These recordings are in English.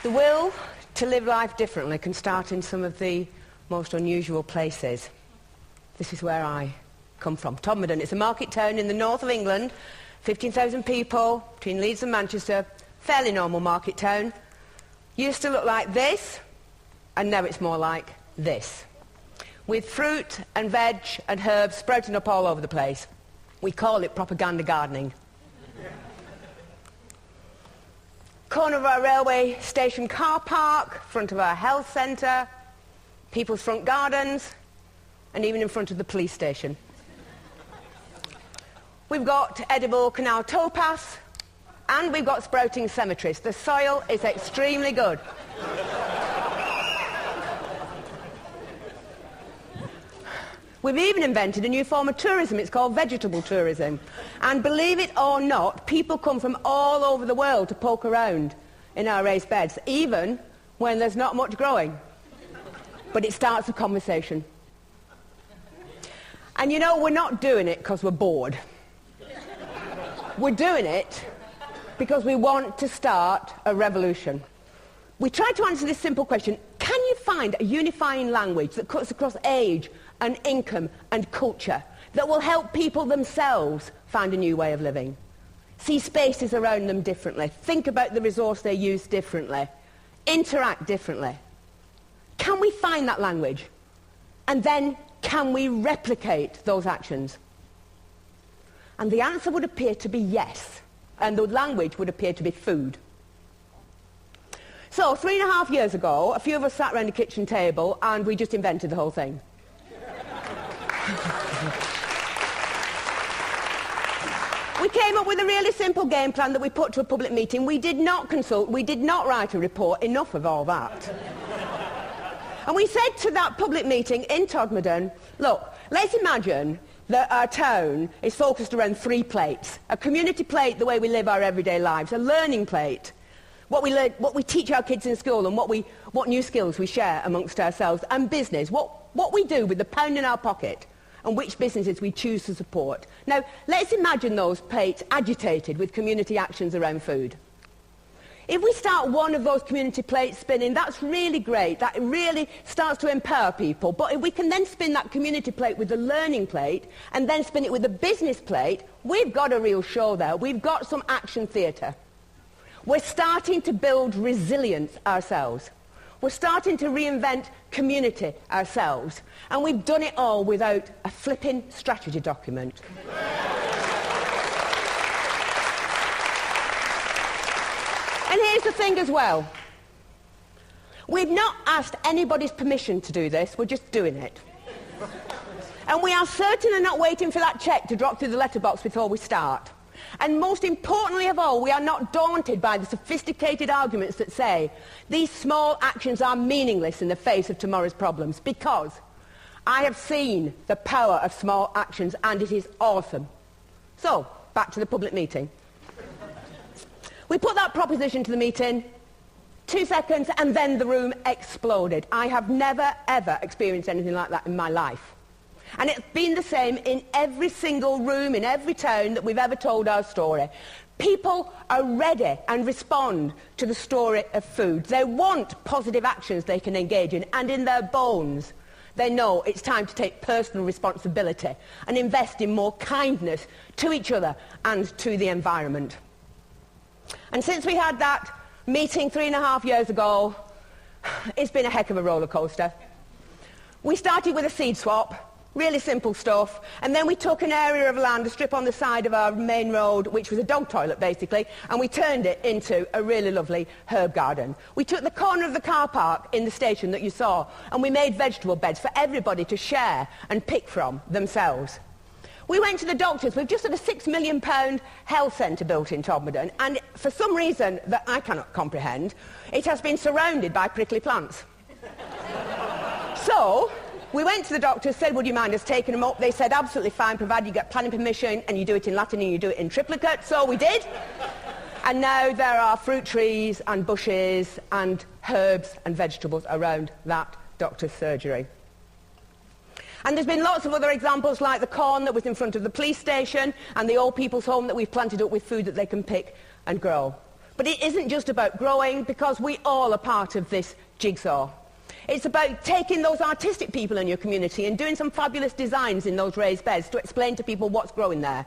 The will to live life differently can start in some of the most unusual places. This is where I come from, Todmorden. It's a market town in the north of England, 15,000 people, between Leeds and Manchester, fairly normal market town. Used to look like this, and now it's more like this, with fruit and veg and herbs sprouting up all over the place. We call it propaganda gardening. Corner of our railway station car park, front of our health centre, people's front gardens, and even in front of the police station. We've got edible canal towpaths, and we've got sprouting cemeteries. The soil is extremely good. We've even invented a new form of tourism. It's called vegetable tourism. And believe it or not, people come from all over the world to poke around in our raised beds, even when there's not much growing. But it starts a conversation. And you know, we're not doing it because we're bored. We're doing it because we want to start a revolution. We try to answer this simple question: can you find a unifying language that cuts across age and income and culture that will help people themselves find a new way of living? See spaces around them differently, think about the resource they use differently, interact differently. Can we find that language? And then can we replicate those actions? And the answer would appear to be yes, and the language would appear to be food. So 3.5 years ago, a few of us sat around the kitchen table and we just invented the whole thing. We came up with a really simple game plan that we put to a public meeting. We did not consult, we did not write a report, enough of all that. And we said to that public meeting in Todmorden, look, let's imagine that our town is focused around 3 plates. A community plate, the way we live our everyday lives. A learning plate, what we teach our kids in school and what new skills we share amongst ourselves. And business, what we do with the pound in our pocket and which businesses we choose to support. Now, let's imagine those plates agitated with community actions around food. If we start one of those community plates spinning, that's really great. That really starts to empower people. But if we can then spin that community plate with the learning plate and then spin it with the business plate, we've got a real show there. We've got some action theatre. We're starting to build resilience ourselves. We're starting to reinvent community ourselves. And we've done it all without a flipping strategy document. And here's the thing as well. We've not asked anybody's permission to do this, we're just doing it. And we are certainly not waiting for that cheque to drop through the letterbox before we start. And most importantly of all, we are not daunted by the sophisticated arguments that say these small actions are meaningless in the face of tomorrow's problems, because I have seen the power of small actions and it is awesome. So, back to the public meeting. We put that proposition to the meeting, 2 seconds, and then the room exploded. I have never, ever experienced anything like that in my life. And it's been the same in every single room, in every town that we've ever told our story. People are ready and respond to the story of food. They want positive actions they can engage in, and in their bones, they know it's time to take personal responsibility and invest in more kindness to each other and to the environment. And since we had that meeting 3.5 years ago, it's been a heck of a roller coaster. We started with a seed swap, really simple stuff, and then we took an area of land, a strip on the side of our main road, which was a dog toilet basically, and we turned it into a really lovely herb garden. We took the corner of the car park in the station that you saw, and we made vegetable beds for everybody to share and pick from themselves. We went to the doctors. We've just had a £6 million health centre built in Todmorden, and for some reason that I cannot comprehend, it has been surrounded by prickly plants. So we went to the doctors, said, would you mind us taking them up? They said, absolutely fine, provided you get planning permission and you do it in Latin and you do it in triplicate. So we did. And now there are fruit trees and bushes and herbs and vegetables around that doctor's surgery. And there's been lots of other examples, like the corn that was in front of the police station and the old people's home that we've planted up with food that they can pick and grow. But it isn't just about growing, because we all are part of this jigsaw. It's about taking those artistic people in your community and doing some fabulous designs in those raised beds to explain to people what's growing there.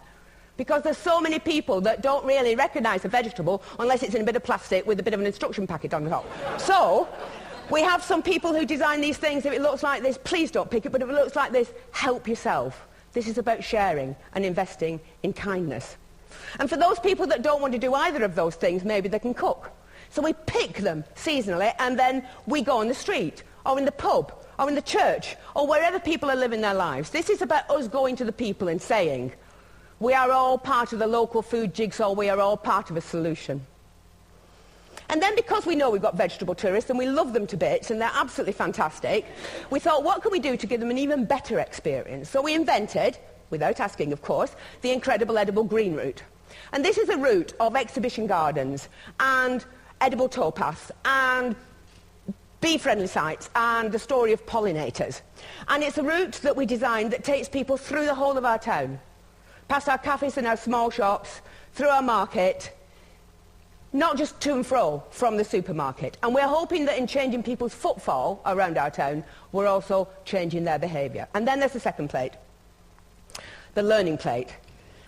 Because there's so many people that don't really recognise a vegetable unless it's in a bit of plastic with a bit of an instruction packet on the top. So we have some people who design these things. If it looks like this, please don't pick it. But if it looks like this, help yourself. This is about sharing and investing in kindness. And for those people that don't want to do either of those things, maybe they can cook. So we pick them seasonally, and then we go on the street, or in the pub, or in the church, or wherever people are living their lives. This is about us going to the people and saying, we are all part of the local food jigsaw, we are all part of a solution. And then, because we know we've got vegetable tourists and we love them to bits and they're absolutely fantastic, we thought, what can we do to give them an even better experience? So we invented, without asking of course, the incredible edible green route. And this is a route of exhibition gardens and edible towpaths and bee-friendly sites and the story of pollinators. And it's a route that we designed that takes people through the whole of our town, past our cafes and our small shops, through our market, not just to and fro from the supermarket. And we're hoping that in changing people's footfall around our town, we're also changing their behaviour. And then there's the second plate, the learning plate.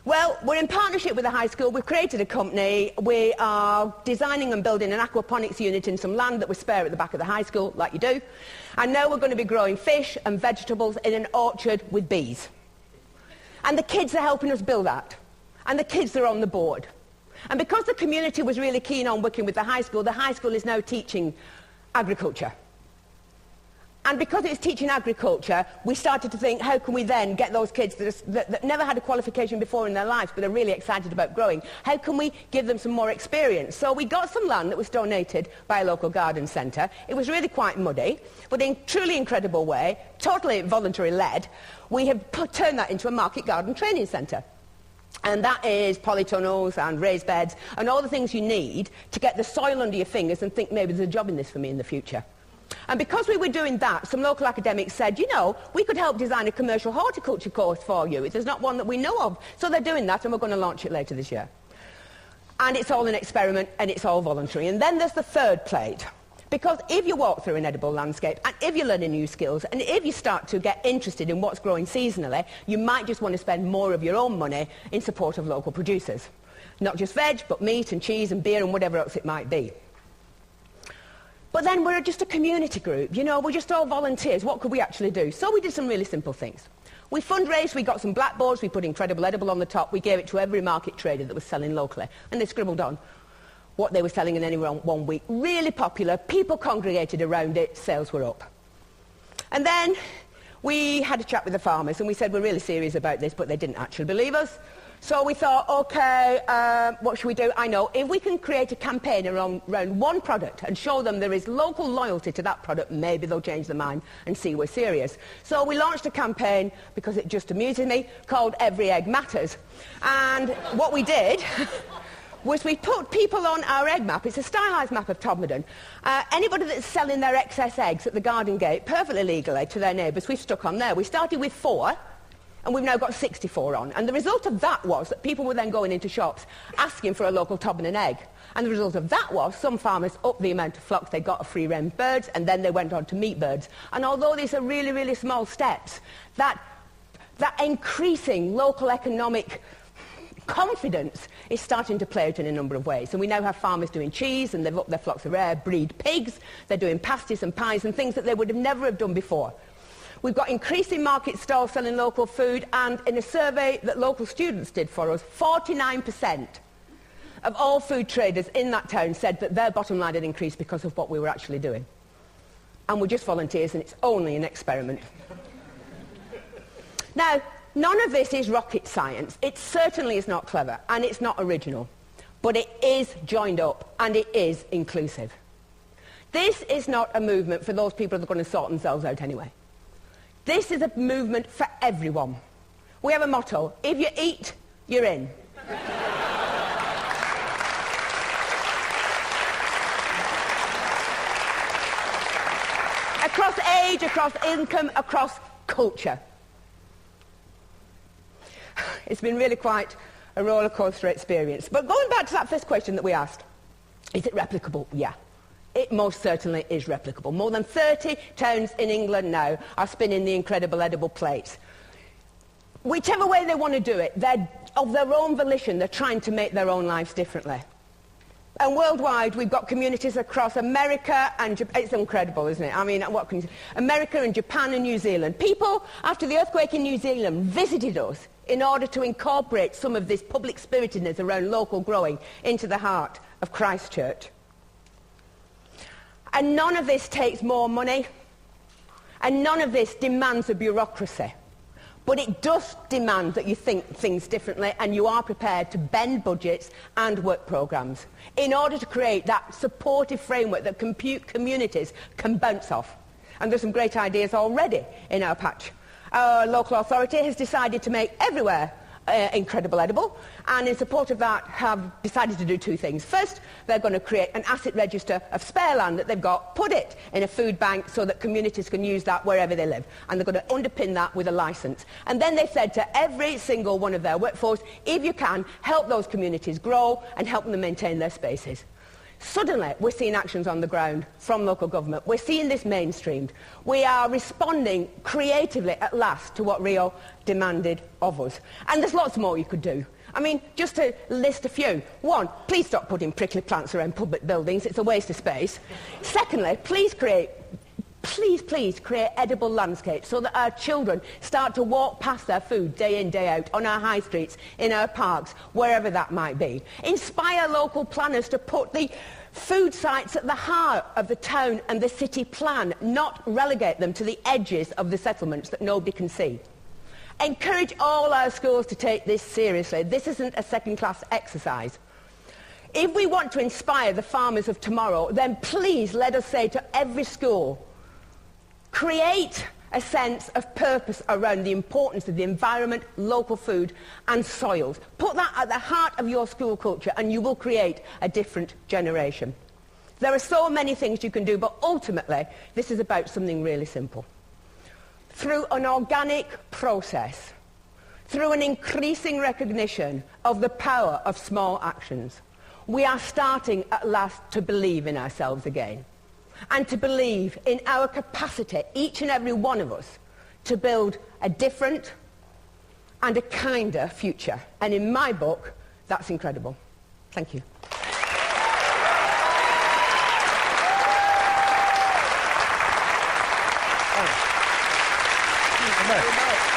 Well, we're in partnership with the high school. We've created a company. We are designing and building an aquaponics unit in some land that we spare at the back of the high school, like you do. And now we're going to be growing fish and vegetables in an orchard with bees. And the kids are helping us build that. And the kids are on the board. And because the community was really keen on working with the high school is now teaching agriculture. And because it's teaching agriculture, we started to think, how can we then get those kids that never had a qualification before in their lives but are really excited about growing, how can we give them some more experience? So we got some land that was donated by a local garden centre. It was really quite muddy, but in a truly incredible way, totally voluntary-led, we have turned that into a market garden training centre. And that is polytunnels and raised beds and all the things you need to get the soil under your fingers and think, maybe there's a job in this for me in the future. And because we were doing that, some local academics said, you know, we could help design a commercial horticulture course for you. There's not one that we know of. So they're doing that, and we're going to launch it later this year. And it's all an experiment, and it's all voluntary. And then there's the third plate. Because if you walk through an edible landscape, and if you're learning new skills, and if you start to get interested in what's growing seasonally, you might just want to spend more of your own money in support of local producers. Not just veg, but meat and cheese and beer and whatever else it might be. But then we're just a community group, you know, we're just all volunteers. What could we actually do? So we did some really simple things. We fundraised, we got some blackboards, we put Incredible Edible on the top, we gave it to every market trader that was selling locally, and they scribbled on what they were selling in any one week. Really popular, people congregated around it, sales were up. And then we had a chat with the farmers, and we said, we're really serious about this, but they didn't actually believe us. So we thought, OK, what should we do? I know, if we can create a campaign around one product and show them there is local loyalty to that product, maybe they'll change their mind and see we're serious. So we launched a campaign, because it just amuses me, called Every Egg Matters. And what we did was we put people on our egg map. It's a stylised map of Todmorden. Anybody that's selling their excess eggs at the garden gate, perfectly legally, to their neighbours, we've stuck on there. We started with 4. And we've now got 64 on. And the result of that was that people were then going into shops asking for a local Todmorden egg. And the result of that was some farmers upped the amount of flocks they got of free-range birds, and then they went on to meat birds. And although these are really, really small steps, that increasing local economic confidence is starting to play out in a number of ways. And we now have farmers doing cheese, and they've upped their flocks of rare breed pigs. They're doing pasties and pies and things that they would have never have done before. We've got increasing market stalls selling local food, and in a survey that local students did for us, 49% of all food traders in that town said that their bottom line had increased because of what we were actually doing. And we're just volunteers, and it's only an experiment. Now, none of this is rocket science. It certainly is not clever, and it's not original. But it is joined up, and it is inclusive. This is not a movement for those people that are going to sort themselves out anyway. This is a movement for everyone. We have a motto: if you eat, you're in. Across age, across income, across culture. It's been really quite a roller coaster experience. But going back to that first question that we asked, Is it replicable? Yeah. It most certainly is replicable. More than 30 towns in England now are spinning the incredible edible plates. Whichever way they want to do it, they're of their own volition, they're trying to make their own lives differently. And worldwide, we've got communities across America and Japan. It's incredible, isn't it? I mean, what can you say? America and Japan and New Zealand. People, after the earthquake in New Zealand, visited us in order to incorporate some of this public spiritedness around local growing into the heart of Christchurch. And none of this takes more money, and none of this demands a bureaucracy. But it does demand that you think things differently and you are prepared to bend budgets and work programmes in order to create that supportive framework that communities can bounce off. And there's some great ideas already in our patch. Our local authority has decided to make everywhere incredible edible, and in support of that have decided to do two things. First, they're going to create an asset register of spare land that they've got, put it in a food bank so that communities can use that wherever they live, and they're going to underpin that with a licence. And then they said to every single one of their workforce, if you can, help those communities grow and help them maintain their spaces. Suddenly, we're seeing actions on the ground from local government. We're seeing this mainstreamed. We are responding creatively at last to what Rio demanded of us. And there's lots more you could do. I mean, just to list a few. One, please stop putting prickly plants around public buildings. It's a waste of space. Secondly, please create edible landscapes so that our children start to walk past their food day in, day out, on our high streets, in our parks, wherever that might be. Inspire local planners to put the food sites at the heart of the town and the city plan, not relegate them to the edges of the settlements that nobody can see. Encourage all our schools to take this seriously. This isn't a second-class exercise. If we want to inspire the farmers of tomorrow, then please let us say to every school, create a sense of purpose around the importance of the environment, local food and soils. Put that at the heart of your school culture and you will create a different generation. There are so many things you can do, but ultimately this is about something really simple. Through an organic process, through an increasing recognition of the power of small actions, we are starting at last to believe in ourselves again. And to believe in our capacity, each and every one of us, to build a different and a kinder future. And in my book, that's incredible. Thank you. Oh.